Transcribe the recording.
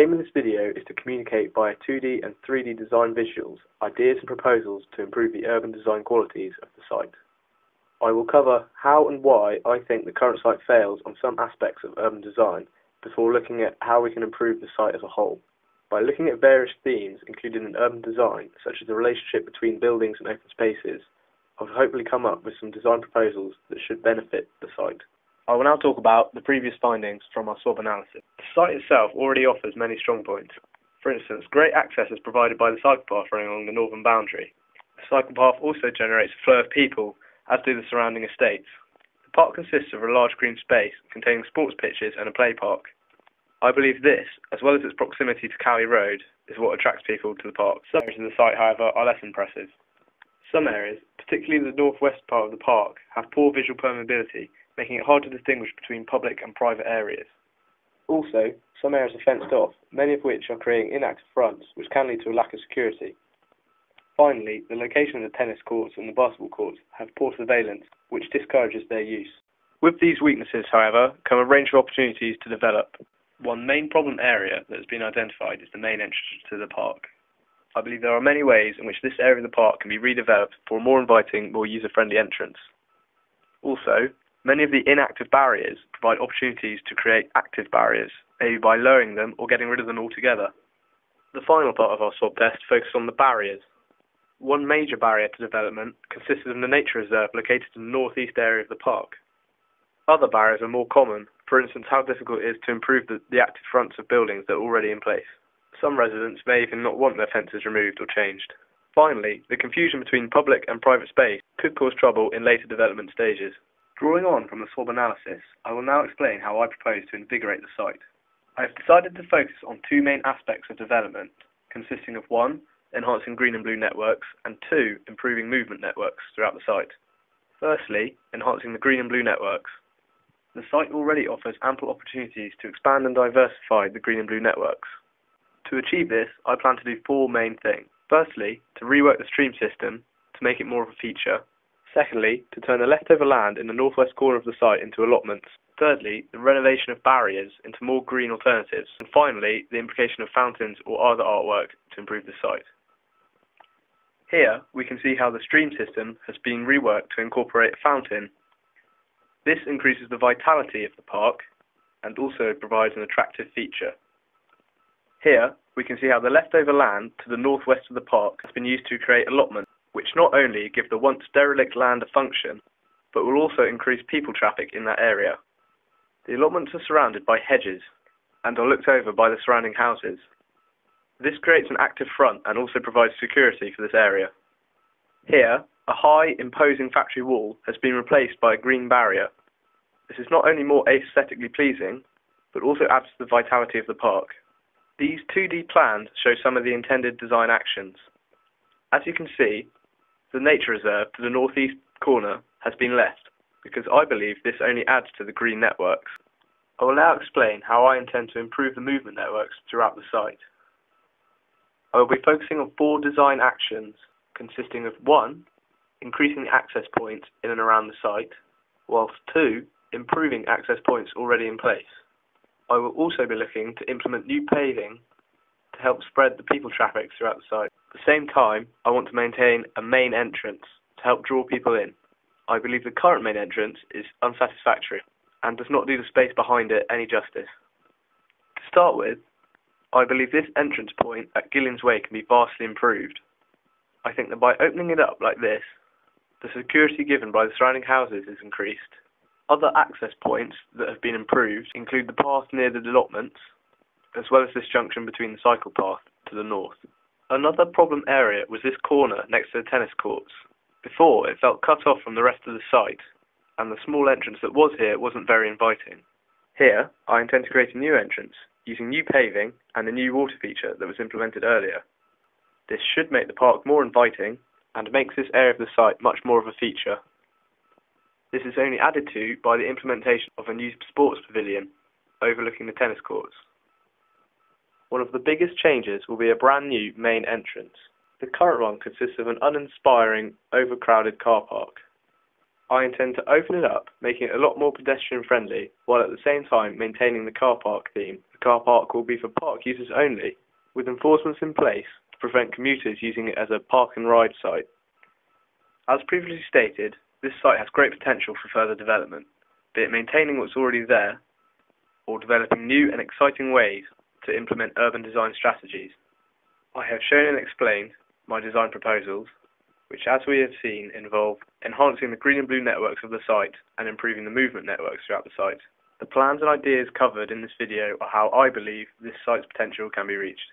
aim of this video is to communicate via 2D and 3D design visuals, ideas and proposals to improve the urban design qualities of the site. I will cover how and why I think the current site fails on some aspects of urban design before looking at how we can improve the site as a whole. By looking at various themes included in urban design, such as the relationship between buildings and open spaces, I will hopefully come up with some design proposals that should benefit the site. I will now talk about the previous findings from our SWOB analysis. The site itself already offers many strong points. For instance, great access is provided by the cycle path running along the northern boundary. The cycle path also generates a flow of people, as do the surrounding estates. The park consists of a large green space containing sports pitches and a play park. I believe this, as well as its proximity to Cowley Road, is what attracts people to the park. Some areas of the site, however, are less impressive. Some areas, particularly the northwest part of the park, have poor visual permeability, making it hard to distinguish between public and private areas. Also, some areas are fenced off, many of which are creating inactive fronts, which can lead to a lack of security. Finally, the location of the tennis courts and the basketball courts have poor surveillance, which discourages their use. With these weaknesses, however, come a range of opportunities to develop. One main problem area that has been identified is the main entrance to the park. I believe there are many ways in which this area of the park can be redeveloped for a more inviting, more user-friendly entrance. Also, many of the inactive barriers provide opportunities to create active barriers, maybe by lowering them or getting rid of them altogether. The final part of our SWOB test focuses on the barriers. One major barrier to development consists of the nature reserve located in the northeast area of the park. Other barriers are more common, for instance how difficult it is to improve the active fronts of buildings that are already in place. Some residents may even not want their fences removed or changed. Finally, the confusion between public and private space could cause trouble in later development stages. Drawing on from the SWOB analysis, I will now explain how I propose to invigorate the site. I have decided to focus on two main aspects of development, consisting of 1. Enhancing green and blue networks, and 2. Improving movement networks throughout the site. Firstly, enhancing the green and blue networks. The site already offers ample opportunities to expand and diversify the green and blue networks. To achieve this, I plan to do 4 main things. Firstly, to rework the stream system to make it more of a feature. Secondly, to turn the leftover land in the northwest corner of the site into allotments. Thirdly, the renovation of barriers into more green alternatives. And finally, the implication of fountains or other artwork to improve the site. Here, we can see how the stream system has been reworked to incorporate a fountain. This increases the vitality of the park and also provides an attractive feature. Here, we can see how the leftover land to the northwest of the park has been used to create allotments, which not only give the once derelict land a function, but will also increase people traffic in that area. The allotments are surrounded by hedges and are looked over by the surrounding houses. This creates an active front and also provides security for this area. Here, a high, imposing factory wall has been replaced by a green barrier. This is not only more aesthetically pleasing, but also adds to the vitality of the park. These 2D plans show some of the intended design actions. As you can see, the nature reserve to the northeast corner has been left, because I believe this only adds to the green networks. I will now explain how I intend to improve the movement networks throughout the site. I will be focusing on 4 design actions, consisting of 1. Increasing the access points in and around the site, whilst 2. Improving access points already in place. I will also be looking to implement new paving to help spread the people traffic throughout the site. At the same time, I want to maintain a main entrance to help draw people in. I believe the current main entrance is unsatisfactory and does not do the space behind it any justice. To start with, I believe this entrance point at Gillian's Way can be vastly improved. I think that by opening it up like this, the security given by the surrounding houses is increased. Other access points that have been improved include the path near the allotments, as well as this junction between the cycle path to the north. Another problem area was this corner next to the tennis courts. Before, it felt cut off from the rest of the site, and the small entrance that was here wasn't very inviting. Here, I intend to create a new entrance, using new paving and a new water feature that was implemented earlier. This should make the park more inviting and makes this area of the site much more of a feature. This is only added to by the implementation of a new sports pavilion overlooking the tennis courts. One of the biggest changes will be a brand new main entrance. The current one consists of an uninspiring, overcrowded car park. I intend to open it up, making it a lot more pedestrian friendly, while at the same time maintaining the car park theme. The car park will be for park users only, with enforcements in place to prevent commuters using it as a park and ride site. As previously stated, this site has great potential for further development, be it maintaining what's already there, or developing new and exciting ways to implement urban design strategies. I have shown and explained my design proposals, which, as we have seen, involve enhancing the green and blue networks of the site and improving the movement networks throughout the site. The plans and ideas covered in this video are how I believe this site's potential can be reached.